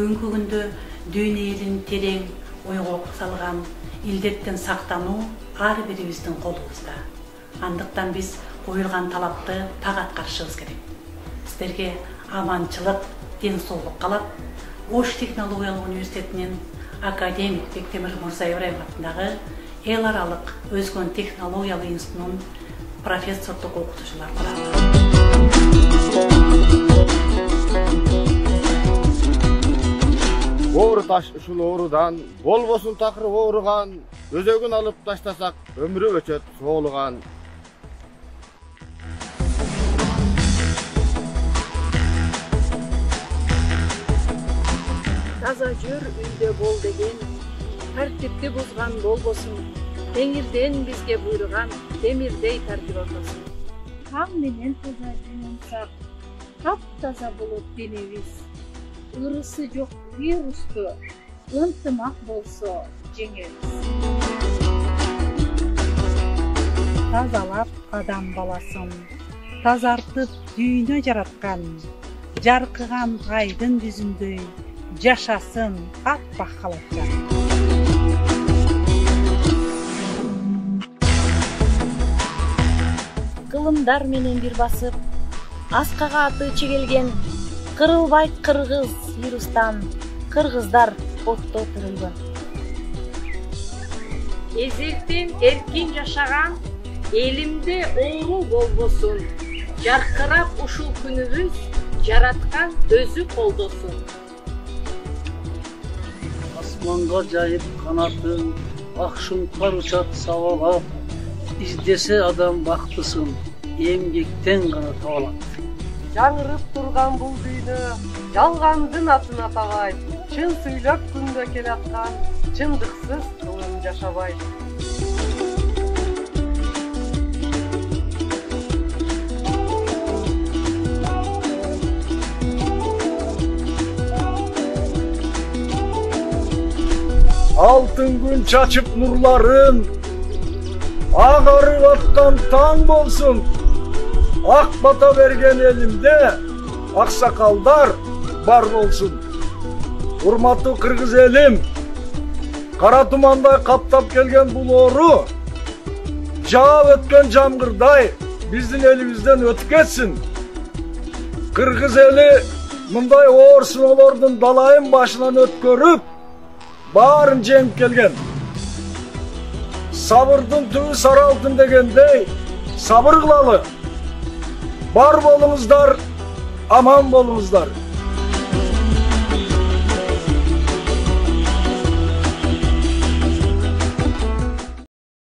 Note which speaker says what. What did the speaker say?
Speaker 1: Бүгүнкү күндө дүйнө элин терең ойго салган илдеттен сактануу ар бирибиздин колубузда. Андыктан биз коюлган талапты так аткарышыбыз керек. Сиздерге аманчылык, ден соолук каалап, Ош технологиялык университетинин академик Бектемир Мырза Ибраев атындагы эл аралык өзгөн технологиялык институтунун профессордук окутуучулары курагы.
Speaker 2: Оору таш ушул оорудан болбосун такыр ооруган, өзөгүн алып таштасак өмүрү өчөт соолуган.
Speaker 3: Таза жүр үйдө бол деген, тартипти бузган болбосун. Теңирден бизге буйруган темирдей тартип ортосун.
Speaker 4: Таң менен таза жуунсак, таптаза болот денебиз. Ырысы жок вирусту ынтымак болсо жеңебиз.
Speaker 5: Тазалап адам баласын, тазартып дүйнө жараткан, жаркыган айдын жүзүндөй жашасын аппак халатча.
Speaker 6: Кылымдар менен бир басып, аскага аты чегелген, кырылбайт кыргыз вирустан, кыргыздар отто тырылган.
Speaker 3: Эзелтен эркин жашаган, элимде оору болбосун. Жаркырап ушул күнүбүз, жараткан өзү колдосун.
Speaker 7: Асманга жайып канатын, ак шуңкар учат сабалап, издесе адам бактысын, эмгектен гана таба алат.
Speaker 8: Жаңырып турган бул дүйнө, жалгандын атын атабайт. Чын сүйлөп күндө келаткан, чындыксыз кылым жашабайт.
Speaker 2: Алтын күн чачып нурларын, агарып аткан таң болсун. Ак бата берген элимде аксакалдар бар болсун. Урматтуу кыргыз элим, кара тумандай каптап келген бул оору жаап өткөн жамгырдай биздин элибизден өтүп кетсин. Кыргыз эли мындай оор сыноолордун далайын башынан өткөрүп, баарын жеңип келген. Сабырдын түбү сары алтын дегендей, сабыр кылалы. Бар болуңуздар, аман болуңуздар.